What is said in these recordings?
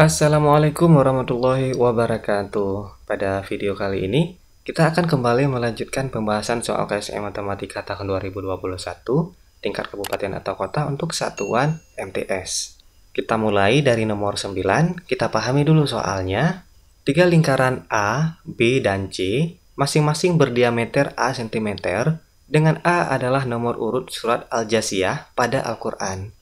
Assalamualaikum warahmatullahi wabarakatuh. Pada video kali ini, kita akan kembali melanjutkan pembahasan soal KSM Matematika tahun 2021, tingkat kabupaten atau kota untuk satuan MTS. Kita mulai dari nomor 9, kita pahami dulu soalnya. 3 lingkaran A, B, dan C, masing-masing berdiameter A cm, dengan A adalah nomor urut surat Al-Jasiyah pada Al-Quran.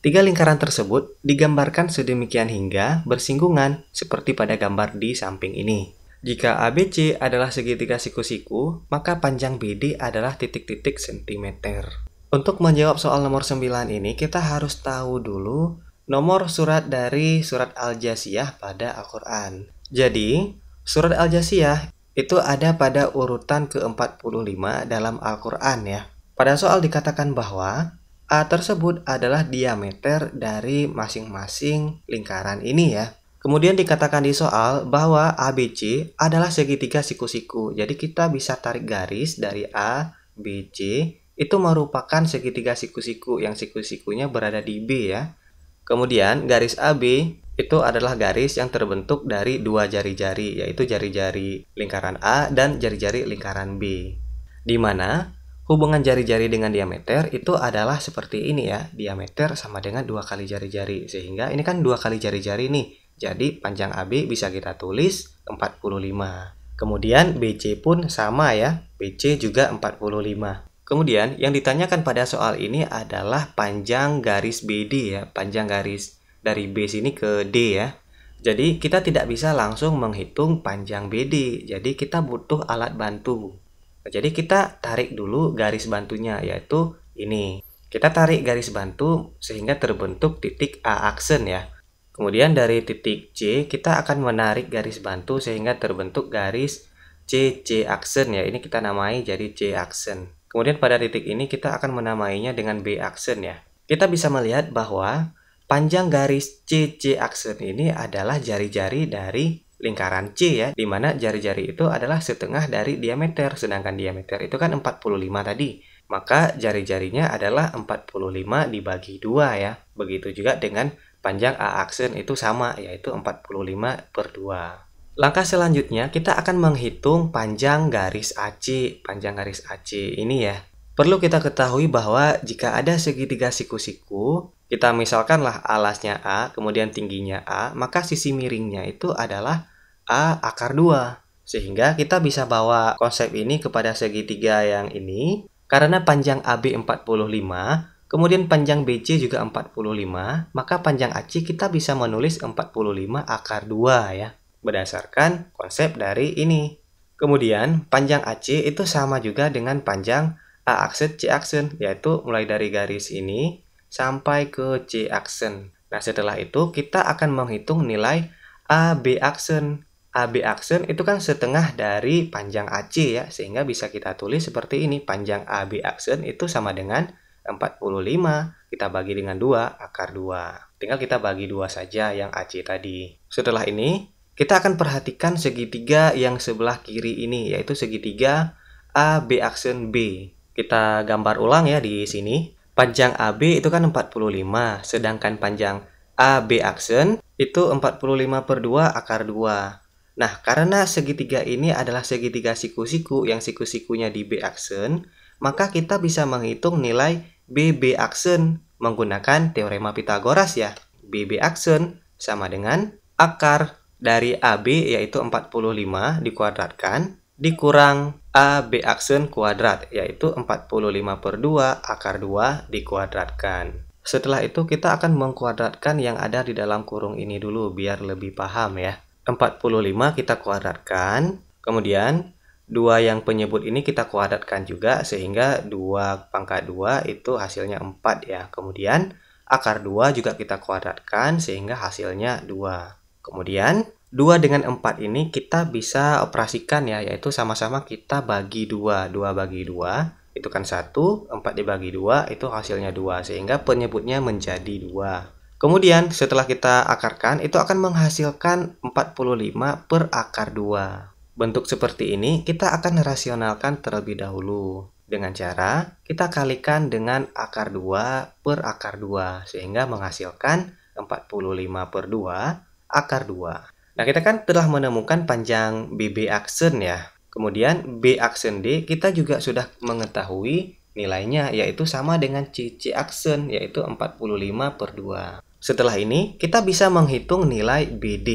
3 lingkaran tersebut digambarkan sedemikian hingga bersinggungan seperti pada gambar di samping ini. Jika ABC adalah segitiga siku-siku, maka panjang BD adalah titik-titik sentimeter. Untuk menjawab soal nomor 9 ini, kita harus tahu dulu nomor surat dari surat Al-Jasiyah pada Al-Quran. Jadi, surat Al-Jasiyah itu ada pada urutan ke-45 dalam Al-Quran ya. Pada soal dikatakan bahwa A tersebut adalah diameter dari masing-masing lingkaran ini ya. Kemudian dikatakan di soal bahwa ABC adalah segitiga siku-siku. Jadi kita bisa tarik garis dari A, B, C. Itu merupakan segitiga siku-siku yang siku-sikunya berada di B ya. Kemudian garis AB itu adalah garis yang terbentuk dari dua jari-jari, yaitu jari-jari lingkaran A dan jari-jari lingkaran B. Di mana hubungan jari-jari dengan diameter itu adalah seperti ini ya. Diameter sama dengan 2 kali jari-jari. Sehingga ini kan 2 kali jari-jari nih. Jadi panjang AB bisa kita tulis 45. Kemudian BC pun sama ya. BC juga 45. Kemudian yang ditanyakan pada soal ini adalah panjang garis BD ya. Panjang garis dari B sini ke D ya. Jadi kita tidak bisa langsung menghitung panjang BD. Jadi kita butuh alat bantu. Jadi kita tarik dulu garis bantunya, yaitu ini. Kita tarik garis bantu sehingga terbentuk titik A aksen ya. Kemudian dari titik C kita akan menarik garis bantu sehingga terbentuk garis C aksen ya. Ini kita namai jadi C aksen. Kemudian pada titik ini kita akan menamainya dengan B aksen ya. Kita bisa melihat bahwa panjang garis C aksen ini adalah jari-jari dari lingkaran C ya, di mana jari-jari itu adalah setengah dari diameter, sedangkan diameter itu kan 45 tadi. Maka jari-jarinya adalah 45 dibagi 2 ya. Begitu juga dengan panjang A aksen itu sama, yaitu 45/2. Langkah selanjutnya kita akan menghitung panjang garis AC. Panjang garis AC ini ya. Perlu kita ketahui bahwa jika ada segitiga siku-siku, kita misalkanlah alasnya A, kemudian tingginya A, maka sisi miringnya itu adalah A akar 2. Sehingga kita bisa bawa konsep ini kepada segitiga yang ini. Karena panjang AB 45, kemudian panjang BC juga 45, maka panjang AC kita bisa menulis 45 akar 2 ya. Berdasarkan konsep dari ini. Kemudian panjang AC itu sama juga dengan panjang A aksen C aksen, yaitu mulai dari garis ini sampai ke C aksen. Nah setelah itu kita akan menghitung nilai AB aksen. AB aksen itu kan setengah dari panjang AC ya, sehingga bisa kita tulis seperti ini. Panjang AB aksen itu sama dengan 45. Kita bagi dengan 2 akar 2. Tinggal kita bagi 2 saja yang AC tadi. Setelah ini, kita akan perhatikan segitiga yang sebelah kiri ini, yaitu segitiga AB aksen B. Kita gambar ulang ya di sini. Panjang AB itu kan 45, sedangkan panjang AB aksen itu 45/2 akar 2. Nah, karena segitiga ini adalah segitiga siku-siku yang siku-sikunya di B aksen, maka kita bisa menghitung nilai BB aksen menggunakan teorema Pitagoras ya. BB aksen sama dengan akar dari AB yaitu 45 dikuadratkan dikurang AB aksen kuadrat yaitu 45/2 akar 2 dikuadratkan. Setelah itu kita akan mengkuadratkan yang ada di dalam kurung ini dulu biar lebih paham ya. 45 kita kuadratkan, kemudian 2 yang penyebut ini kita kuadratkan juga sehingga 2 pangkat 2 itu hasilnya 4 ya. Kemudian akar 2 juga kita kuadratkan sehingga hasilnya 2. Kemudian 2 dengan 4 ini kita bisa operasikan ya, yaitu sama-sama kita bagi 2. 2 bagi 2 itu kan 1, 4 dibagi 2 itu hasilnya 2 sehingga penyebutnya menjadi 2. Kemudian setelah kita akarkan itu akan menghasilkan 45 per akar 2. Bentuk seperti ini kita akan rasionalkan terlebih dahulu. Dengan cara kita kalikan dengan akar 2 per akar 2. Sehingga menghasilkan 45/2 akar 2. Nah, kita kan telah menemukan panjang BB aksen ya. Kemudian B aksen D kita juga sudah mengetahui nilainya, yaitu sama dengan CC aksen, yaitu 45/2. Setelah ini, kita bisa menghitung nilai BD,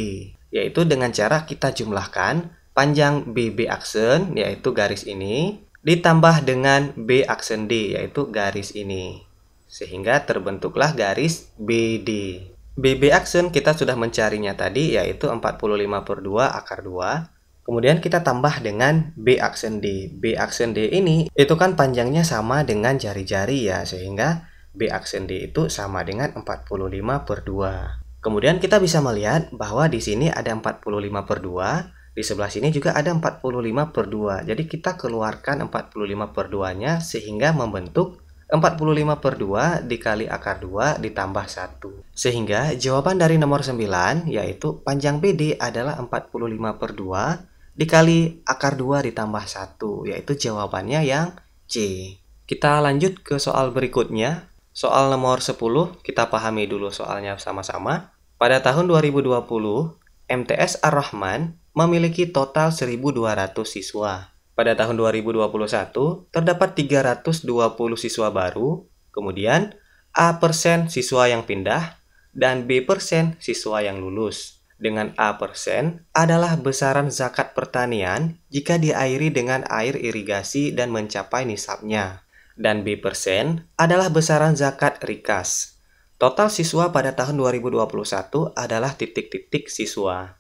yaitu dengan cara kita jumlahkan panjang BB aksen, yaitu garis ini, ditambah dengan B aksen D, yaitu garis ini. Sehingga terbentuklah garis BD. BB aksen kita sudah mencarinya tadi, yaitu 45/2 akar 2. Kemudian kita tambah dengan B aksen D. B aksen D ini itu kan panjangnya sama dengan jari-jari ya, sehingga B aksen D itu sama dengan 45/2. Kemudian kita bisa melihat bahwa di sini ada 45/2, di sebelah sini juga ada 45/2. Jadi kita keluarkan 45/2-nya sehingga membentuk 45/2 dikali akar 2 ditambah 1. Sehingga jawaban dari nomor 9 yaitu panjang BD adalah 45/2 dikali akar 2 ditambah 1, yaitu jawabannya yang C. Kita lanjut ke soal berikutnya. Soal nomor 10, kita pahami dulu soalnya sama-sama. Pada tahun 2020, MTS Ar-Rahman memiliki total 1.200 siswa. Pada tahun 2021, terdapat 320 siswa baru, kemudian A% siswa yang pindah, dan B% siswa yang lulus. Dengan A% adalah besaran zakat pertanian jika diairi dengan air irigasi dan mencapai nisabnya. Dan B% adalah besaran zakat rikas. Total siswa pada tahun 2021 adalah titik-titik siswa.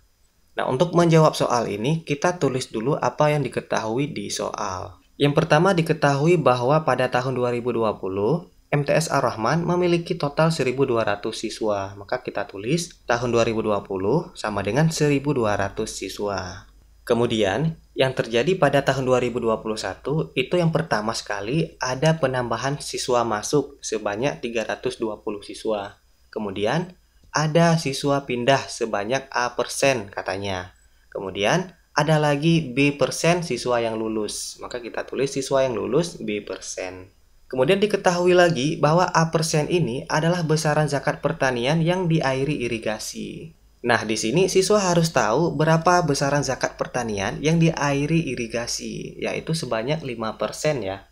Nah, untuk menjawab soal ini, kita tulis dulu apa yang diketahui di soal. Yang pertama diketahui bahwa pada tahun 2020, MTS Ar-Rahman memiliki total 1.200 siswa. Maka kita tulis tahun 2020 sama dengan 1.200 siswa. Kemudian, yang terjadi pada tahun 2021, itu yang pertama sekali ada penambahan siswa masuk sebanyak 320 siswa. Kemudian, ada siswa pindah sebanyak A% katanya. Kemudian ada lagi B% siswa yang lulus. Maka kita tulis siswa yang lulus B%. Kemudian diketahui lagi bahwa A% ini adalah besaran zakat pertanian yang diairi irigasi. Nah, di sini siswa harus tahu berapa besaran zakat pertanian yang diairi irigasi, yaitu sebanyak 5% ya.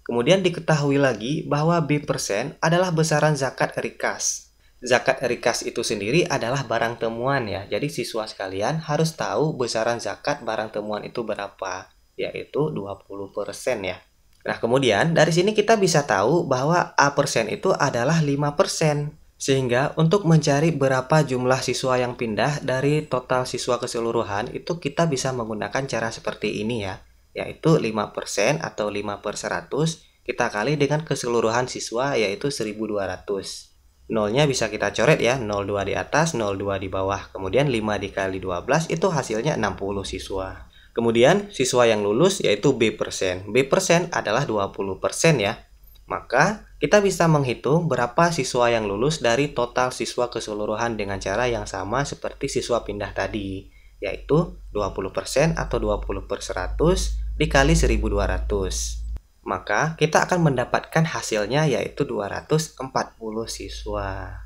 Kemudian diketahui lagi bahwa B% adalah besaran zakat rikas. Zakat rikas itu sendiri adalah barang temuan ya. Jadi siswa sekalian harus tahu besaran zakat barang temuan itu berapa, yaitu 20% ya. Nah, kemudian dari sini kita bisa tahu bahwa A% itu adalah 5%. Sehingga untuk mencari berapa jumlah siswa yang pindah dari total siswa keseluruhan itu kita bisa menggunakan cara seperti ini ya. Yaitu 5% atau 5/100 kita kali dengan keseluruhan siswa yaitu 1.200. Nolnya bisa kita coret ya, 02 di atas, 02 di bawah. Kemudian 5 dikali 12 itu hasilnya 60 siswa. Kemudian siswa yang lulus yaitu B%. B% adalah 20% ya. Maka kita bisa menghitung berapa siswa yang lulus dari total siswa keseluruhan dengan cara yang sama seperti siswa pindah tadi. Yaitu 20% atau 20/100 dikali 1.200. Maka kita akan mendapatkan hasilnya yaitu 240 siswa.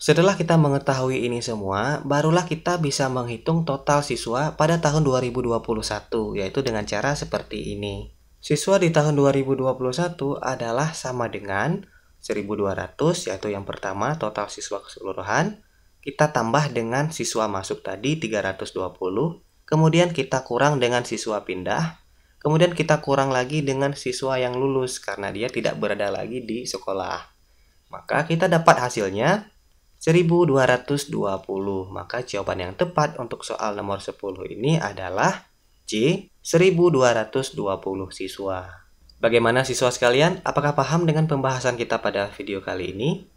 Setelah kita mengetahui ini semua, barulah kita bisa menghitung total siswa pada tahun 2021, yaitu dengan cara seperti ini. Siswa di tahun 2021 adalah sama dengan 1.200, yaitu yang pertama total siswa keseluruhan. Kita tambah dengan siswa masuk tadi 320, kemudian kita kurang dengan siswa pindah. Kemudian kita kurang lagi dengan siswa yang lulus karena dia tidak berada lagi di sekolah. Maka kita dapat hasilnya 1.220. Maka jawaban yang tepat untuk soal nomor 10 ini adalah C, 1.220 siswa. Bagaimana siswa sekalian? Apakah paham dengan pembahasan kita pada video kali ini?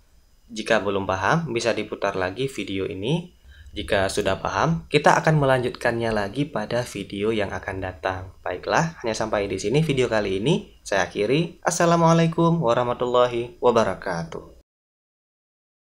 Jika belum paham, bisa diputar lagi video ini. Jika sudah paham, kita akan melanjutkannya lagi pada video yang akan datang. Baiklah, hanya sampai di sini video kali ini. Saya akhiri. Assalamualaikum warahmatullahi wabarakatuh.